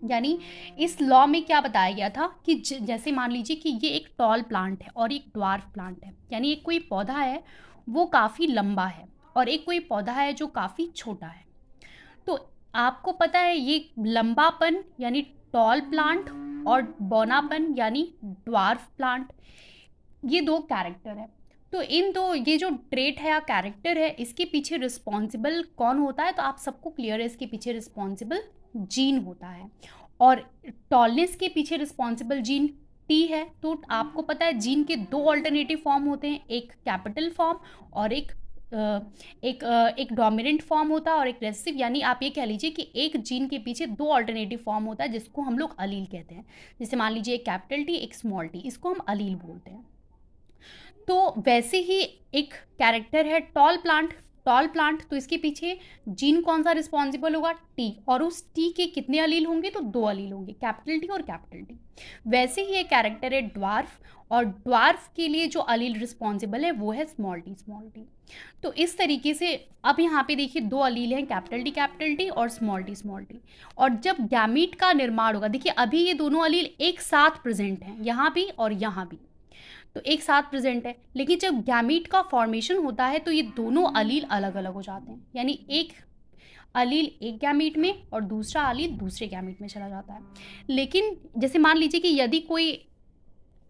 यानी इस लॉ में क्या बताया गया था कि जैसे मान लीजिए कि ये एक टॉल प्लांट है और एक ड्वार्फ प्लांट है, यानी एक कोई पौधा है वो काफ़ी लंबा है और एक कोई पौधा है जो काफ़ी छोटा है। तो आपको पता है ये लंबापन यानी टॉल प्लांट और बौनापन यानी ड्वार्फ प्लांट, ये दो कैरेक्टर है। तो इन दो, ये जो ट्रेट है या कैरेक्टर है, इसके पीछे रिस्पॉन्सिबल कौन होता है, तो आप सबको क्लियर है, इसके पीछे रिस्पॉन्सिबल जीन होता है। और टॉलनेस के पीछे रिस्पॉन्सिबल जीन टी है। तो आपको पता है जीन के 2 ऑल्टरनेटिव फॉर्म होते हैं, एक कैपिटल फॉर्म और एक डोमिनेंट फॉर्म होता है और एक रेसेसिव, यानी आप ये कह लीजिए कि एक जीन के पीछे 2 ऑल्टरनेटिव फॉर्म होता है जिसको हम लोग अलील कहते हैं। जैसे मान लीजिए एक कैपिटल टी एक स्मॉल टी, इसको हम अलील बोलते हैं। तो वैसे ही एक कैरेक्टर है टॉल प्लांट, तो इसके पीछे जीन कौन सा रिस्पॉन्सिबल होगा, टी, और उस टी के कितने अलील होंगे, तो 2 अलील होंगे, कैपिटल टी और कैपिटल टी। वैसे ही एक कैरेक्टर है ड्वार्फ, और ड्वार्फ के लिए जो अलील रिस्पॉन्सिबल है वो है स्मॉल टी। तो इस तरीके से अब यहाँ पे देखिए 2 अलील हैं, कैपिटल टी और स्मॉल टी। और जब गैमीट का निर्माण होगा, देखिए अभी ये दोनों अलील एक साथ प्रेजेंट हैं, यहाँ भी और यहाँ भी, तो एक साथ प्रेजेंट है, लेकिन जब गैमीट का फॉर्मेशन होता है तो ये दोनों अलील अलग अलग हो जाते हैं, यानी एक अलील एक गैमीट में और दूसरा अलील दूसरे गैमीट में चला जाता है। लेकिन जैसे मान लीजिए कि यदि कोई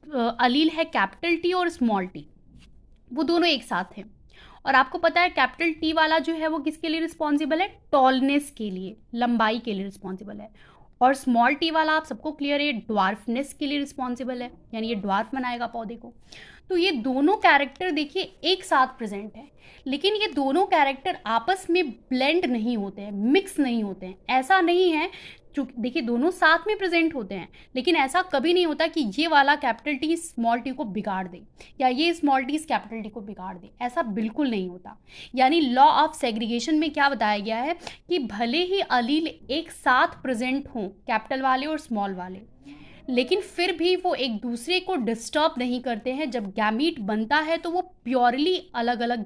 अलील है कैपिटल टी और स्मॉल टी, वो दोनों एक साथ हैं, और आपको पता है कैपिटल टी वाला जो है वो किसके लिए रिस्पॉन्सिबल है, टॉलनेस के लिए, लंबाई के लिए रिस्पॉन्सिबल है, और स्मॉल टी वाला आप सबको क्लियर है ड्वार्फनेस के लिए रिस्पॉन्सिबल है, यानी ये ड्वार्फ बनाएगा पौधे को। तो ये दोनों कैरेक्टर देखिए एक साथ प्रेजेंट है, लेकिन ये दोनों कैरेक्टर आपस में ब्लेंड नहीं होते हैं, मिक्स नहीं होते हैं। ऐसा नहीं है, जो देखिए दोनों साथ में प्रेजेंट होते हैं, लेकिन ऐसा कभी नहीं होता कि ये वाला कैपिटल टी स्मॉल टी को बिगाड़ दे या ये स्मॉल टी कैपिटल टी को बिगाड़ दे, ऐसा बिल्कुल नहीं होता। यानी लॉ ऑफ सेग्रीगेशन में क्या बताया गया है कि भले ही अलील एक साथ प्रेजेंट हों, कैपिटल वाले और स्मॉल वाले, लेकिन फिर भी वो एक दूसरे को डिस्टर्ब नहीं करते हैं। जब गैमीट बनता है तो वो प्योरली अलग अलग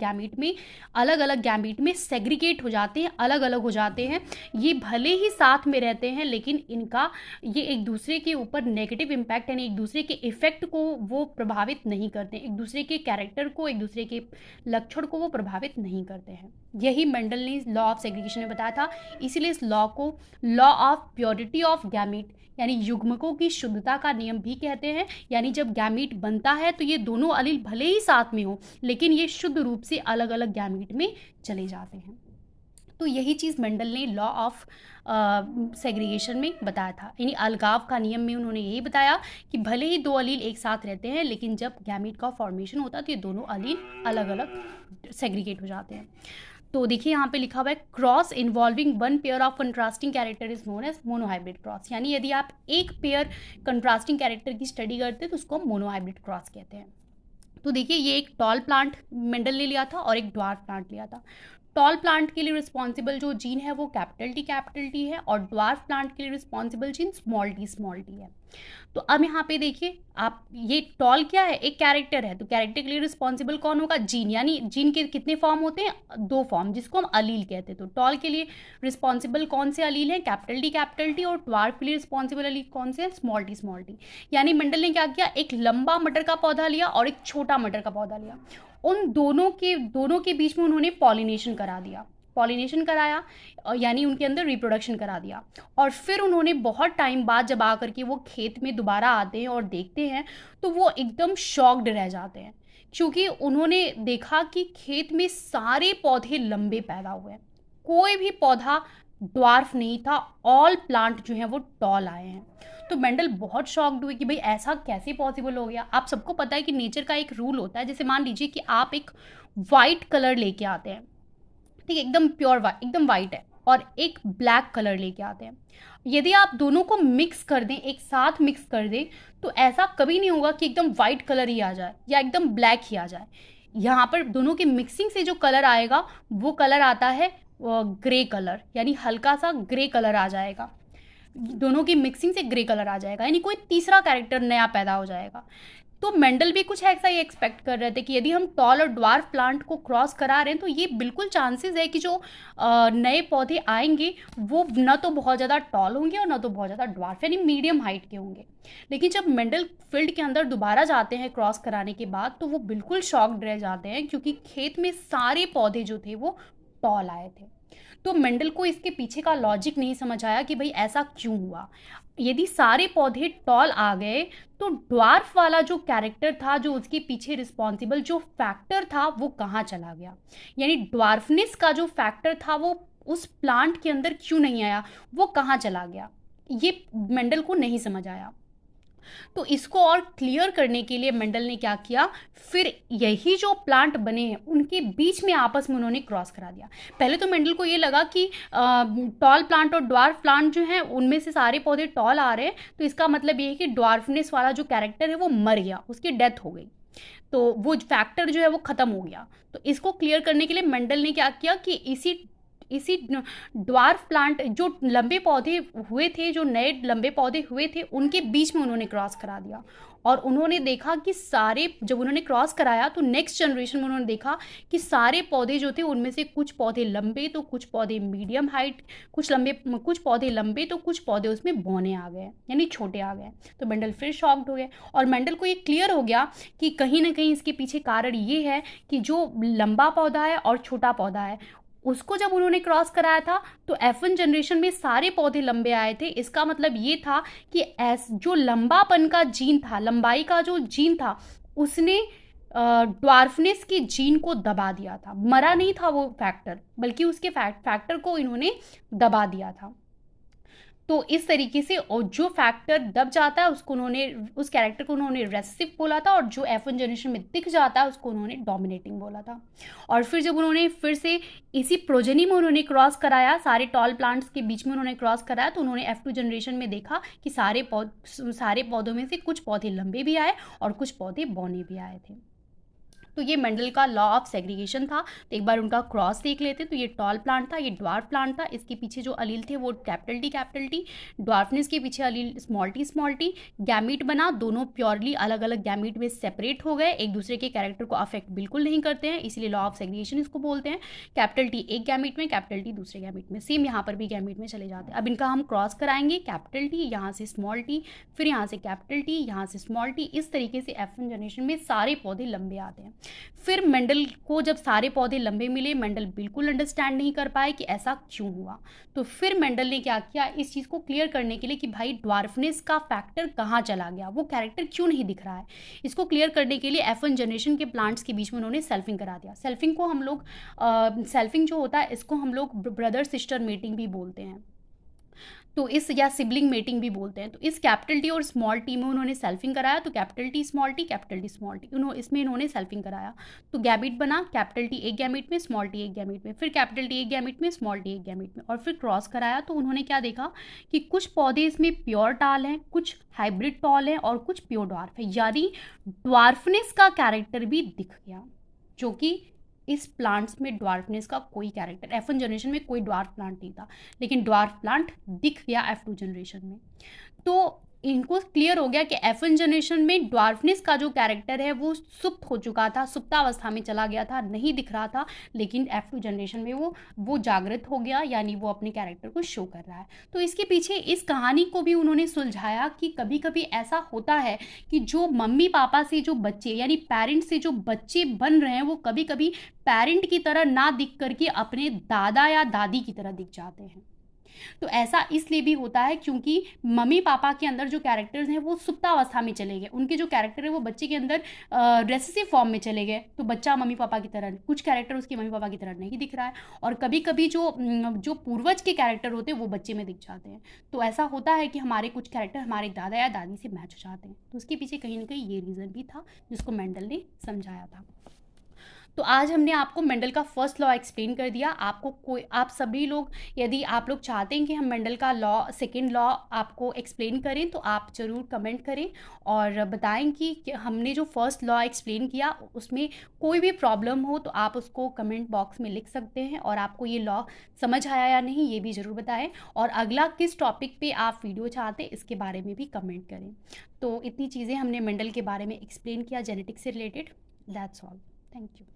गैमीट में सेग्रीगेट हो जाते हैं, अलग अलग हो जाते हैं। ये भले ही साथ में रहते हैं लेकिन इनका ये एक दूसरे के ऊपर नेगेटिव इम्पैक्ट यानी एक दूसरे के इफेक्ट को वो प्रभावित नहीं करते, एक दूसरे के कैरेक्टर को, एक दूसरे के लक्षण को वो प्रभावित नहीं करते हैं। यही मेंडल ने लॉ ऑफ सेग्रीगेशन में बताया था। इसीलिए इस लॉ को law of purity of gamete यानी युग्मकों की शुद्धता का नियम भी कहते हैं। यानी जब गैमीट बनता है तो ये दोनों अलील भले ही साथ में हो लेकिन ये शुद्ध रूप से अलग अलग गैमीट में चले जाते हैं। तो यही चीज़ मेंडल ने लॉ ऑफ सेग्रीगेशन में बताया था, यानी अलगाव का नियम में उन्होंने यही बताया कि भले ही दो अलील एक साथ रहते हैं लेकिन जब गैमीट का फॉर्मेशन होता है तो ये दोनों अलील अलग अलग सेग्रीगेट हो जाते हैं। तो देखिए यहाँ पे लिखा हुआ है cross involving one pair of contrasting character is known as monohybrid cross. यानी यदि आप एक पेयर कंट्रास्टिंग कैरेक्टर की स्टडी करते हैं तो उसको हम मोनोहाइब्रिड क्रॉस कहते हैं। तो देखिए ये एक टॉल प्लांट मेंडल ने लिया था और एक ड्वार्फ प्लांट लिया था। टॉल प्लांट के लिए रिस्पॉन्सिबल जो जीन है वो कैपिटल टी है और ड्वार्फ प्लांट के लिए रिस्पॉन्सिबल जीन स्मॉल टी है। तो अब यहाँ पे देखिए आप, ये टॉल क्या है, एक कैरेक्टर है, तो कैरेक्टर के लिए रिस्पॉन्सिबल कौन होगा, जीन। यानी जीन के कितने फॉर्म होते हैं, 2 फॉर्म, जिसको हम अलील कहते हैं। तो टॉल के लिए रिस्पॉन्सिबल कौन से अलील हैं, कैपिटल टी, और ड्वार्फ के लिए रिस्पॉन्सिबल अलील कौन से हैं, स्मॉल टी। यानी मेंडल ने क्या किया, एक लंबा मटर का पौधा लिया और एक छोटा मटर का पौधा लिया, उन दोनों के बीच में उन्होंने पॉलिनेशन कराया, यानी उनके अंदर रिप्रोडक्शन करा दिया। और फिर उन्होंने बहुत टाइम बाद जब आकर के वो खेत में दोबारा आते हैं और देखते हैं तो वो एकदम शॉक्ड रह जाते हैं, क्योंकि उन्होंने देखा कि खेत में सारे पौधे लंबे पैदा हुए हैं, कोई भी पौधा ड्वार्फ नहीं था, ऑल प्लांट जो हैं वो टॉल आए हैं। तो मेंडल बहुत शॉक्ड हुए कि भाई ऐसा कैसे पॉसिबल हो गया। आप सबको पता है कि नेचर का एक रूल होता है, जैसे मान लीजिए कि आप एक वाइट कलर लेके आते हैं, ठीक है, एकदम प्योर वाइट, एकदम वाइट है, और एक ब्लैक कलर लेके आते हैं। यदि आप दोनों को मिक्स कर दें, एक साथ मिक्स कर दें, तो ऐसा कभी नहीं होगा कि एकदम वाइट कलर ही आ जाए या एकदम ब्लैक ही आ जाए। यहाँ पर दोनों की मिक्सिंग से जो कलर आएगा वो कलर आता है ग्रे कलर, यानी हल्का सा ग्रे कलर आ जाएगा, दोनों की मिक्सिंग से ग्रे कलर आ जाएगा, यानी कोई तीसरा कैरेक्टर नया पैदा हो जाएगा। तो मेंडल भी कुछ ऐसा ही एक्सपेक्ट कर रहे थे कि यदि हम टॉल और ड्वार्फ प्लांट को क्रॉस करा रहे हैं तो ये बिल्कुल चांसेस है कि जो नए पौधे आएंगे वो न तो बहुत ज़्यादा टॉल होंगे और न तो बहुत ज़्यादा ड्वार्फ, यानी मीडियम हाइट के होंगे। लेकिन जब मेंडल फील्ड के अंदर दोबारा जाते हैं क्रॉस कराने के बाद तो वो बिल्कुल शॉक्ड रह जाते हैं, क्योंकि खेत में सारे पौधे जो थे वो टॉल आए थे। तो मेंडल को इसके पीछे का लॉजिक नहीं समझ आया कि भाई ऐसा क्यों हुआ। यदि सारे पौधे टॉल आ गए तो ड्वार्फ वाला जो कैरेक्टर था, जो उसके पीछे रिस्पॉन्सिबल जो फैक्टर था, वो कहाँ चला गया, यानी ड्वार्फनेस का जो फैक्टर था वो उस प्लांट के अंदर क्यों नहीं आया, वो कहाँ चला गया, ये मेंडल को नहीं समझ आया। तो इसको और क्लियर करने के लिए मेंडल ने क्या किया, फिर यही जो प्लांट बने हैं उनके बीच में आपस में उन्होंने क्रॉस करा दिया। पहले तो मेंडल को ये लगा कि टॉल प्लांट और ड्वार्फ प्लांट जो हैं उनमें से सारे पौधे टॉल आ रहे हैं, तो इसका मतलब ये है कि ड्वार्फनेस वाला जो कैरेक्टर है वो मर गया, उसकी डेथ हो गई, तो वो फैक्टर जो है वो ख़त्म हो गया। तो इसको क्लियर करने के लिए मेंडल ने क्या किया कि इसी ड्वार्फ प्लांट जो लंबे पौधे हुए थे, जो नए लंबे पौधे हुए थे, उनके बीच में उन्होंने क्रॉस करा दिया। और उन्होंने देखा कि जब उन्होंने क्रॉस कराया तो नेक्स्ट जनरेशन में उन्होंने देखा कि सारे पौधे जो थे उनमें से कुछ पौधे लंबे तो कुछ पौधे मीडियम हाइट, कुछ पौधे लंबे तो कुछ पौधे उसमें बौने आ गए, यानी छोटे आ गए। तो मेंडल फिर शॉक्ड हो गए और मेंडल को ये क्लियर हो गया कि कहीं ना कहीं इसके पीछे कारण ये है कि जो लंबा पौधा है और छोटा पौधा है उसको जब उन्होंने क्रॉस कराया था तो F1 जनरेशन में सारे पौधे लंबे आए थे। इसका मतलब ये था कि जो लंबापन का जीन था, लंबाई का जो जीन था, उसने ड्वार्फनेस के जीन को दबा दिया था। मरा नहीं था वो फैक्टर, बल्कि उसके फैक्टर को इन्होंने दबा दिया था। तो इस तरीके से और जो फैक्टर दब जाता है उसको उन्होंने, उस कैरेक्टर को उन्होंने रेसेसिव बोला था, और जो F1 जनरेशन में दिख जाता है उसको उन्होंने डोमिनेटिंग बोला था। और फिर जब उन्होंने फिर से इसी प्रोजेनी में उन्होंने क्रॉस कराया, सारे टॉल प्लांट्स के बीच में उन्होंने क्रॉस कराया, तो उन्होंने F2 जनरेशन में देखा कि सारे पौधों में से कुछ पौधे लंबे भी आए और कुछ पौधे बौने भी आए थे। तो ये मेंडल का लॉ ऑफ सेग्रीगेशन था। तो एक बार उनका क्रॉस देख लेते हैं। तो ये टॉल प्लांट था, ये ड्वार्फ प्लांट था। इसके पीछे जो अलील थे वो कैपिटल टी, ड्वार्फनेस के पीछे अलील स्मॉल टी। गैमीट बना, दोनों प्योरली अलग अलग गैमीट में सेपरेट हो गए, एक दूसरे के कैरेक्टर को अफेक्ट बिल्कुल नहीं करते हैं, इसलिए लॉ ऑफ सेग्रीगेशन इसको बोलते हैं। कैपिटल टी एक गैमीट में, कैपिटल टी दूसरे गैमीट में, सेम यहाँ पर भी गैमीट में चले जाते हैं। अब इनका हम क्रॉस कराएंगे, कैपिटल टी यहाँ से स्मॉल टी, फिर यहाँ से कैपिटल टी, यहाँ से स्मॉल टी। इस तरीके से F1 जनरेशन में सारे पौधे लंबे आते हैं। फिर मेंडल को जब सारे पौधे लंबे मिले, मेंडल बिल्कुल अंडरस्टैंड नहीं कर पाए कि ऐसा क्यों हुआ। तो फिर मेंडल ने क्या किया, इस चीज़ को क्लियर करने के लिए कि भाई ड्वार्फनेस का फैक्टर कहाँ चला गया, वो कैरेक्टर क्यों नहीं दिख रहा है, इसको क्लियर करने के लिए F1 जनरेशन के प्लांट्स के बीच में उन्होंने सेल्फिंग करा दिया। सेल्फिंग को हम लोग सेल्फिंग जो होता है इसको हम लोग ब्रदर सिस्टर मेटिंग भी बोलते हैं, तो इस या सिबलिंग मेटिंग भी बोलते हैं। तो इस कैपिटल टी और स्मॉल टी में उन्होंने सेल्फिंग कराया। तो capital T small T, capital T small T, इसमें इन्होंने सेल्फिंग कराया। तो गैमीट बना, कैपिटल टी एक गैमीट में, स्मॉल टी एक गैमीट में, फिर कैपिटल टी एक गैमीट में, स्मॉल टी एक गैमीट में, और फिर क्रॉस कराया। तो उन्होंने क्या देखा कि कुछ पौधे इसमें प्योर टाल हैं, कुछ हाइब्रिड टॉल हैं और कुछ प्योर ड्वार्फ है, यानी ड्वार्फनेस का कैरेक्टर भी दिख गया, जो कि इस प्लांट्स में ड्वार्फनेस का कोई कैरेक्टर, F1 जनरेशन में कोई ड्वार्फ प्लांट नहीं था, लेकिन ड्वार्फ प्लांट दिख गया F2 जनरेशन में। तो इनको क्लियर हो गया कि F1 जनरेशन में ड्वार्फनेस का जो कैरेक्टर है वो सुप्त हो चुका था, सुप्तावस्था में चला गया था, नहीं दिख रहा था, लेकिन F2 जनरेशन में वो जागृत हो गया, यानी वो अपने कैरेक्टर को शो कर रहा है। तो इसके पीछे इस कहानी को भी उन्होंने सुलझाया कि कभी कभी ऐसा होता है कि जो मम्मी पापा से जो बच्चे, यानी पेरेंट्स से जो बच्चे बन रहे हैं, वो कभी कभी पेरेंट की तरह ना दिख करके अपने दादा या दादी की तरह दिख जाते हैं। तो ऐसा इसलिए भी होता है क्योंकि मम्मी पापा के अंदर जो कैरेक्टर्स हैं वो सुप्तावस्था में चले गए, उनके जो कैरेक्टर है वो बच्चे के अंदर रेसेसिव फॉर्म में चले गए, तो बच्चा मम्मी पापा की तरह, कुछ कैरेक्टर उसके मम्मी पापा की तरह नहीं दिख रहा है, और कभी कभी जो पूर्वज के कैरेक्टर होते हैं वो बच्चे में दिख जाते हैं। तो ऐसा होता है कि हमारे कुछ कैरेक्टर हमारे दादा या दादी से मैच हो जाते हैं। तो उसके पीछे कहीं ना कहीं ये रीज़न भी था जिसको मेंडल ने समझाया था। तो आज हमने आपको मेंडल का फर्स्ट लॉ एक्सप्लेन कर दिया। आप सभी लोग, यदि आप लोग चाहते हैं कि हम मेंडल का सेकेंड लॉ आपको एक्सप्लेन करें, तो आप ज़रूर कमेंट करें और बताएं कि हमने जो फर्स्ट लॉ एक्सप्लेन किया उसमें कोई भी प्रॉब्लम हो तो आप उसको कमेंट बॉक्स में लिख सकते हैं, और आपको ये लॉ समझ आया या नहीं ये भी ज़रूर बताएं, और अगला किस टॉपिक पे आप वीडियो चाहते हैं इसके बारे में भी कमेंट करें। तो इतनी चीज़ें हमने मेंडल के बारे में एक्सप्लेन किया जेनेटिक्स से related. That's all. Thank you.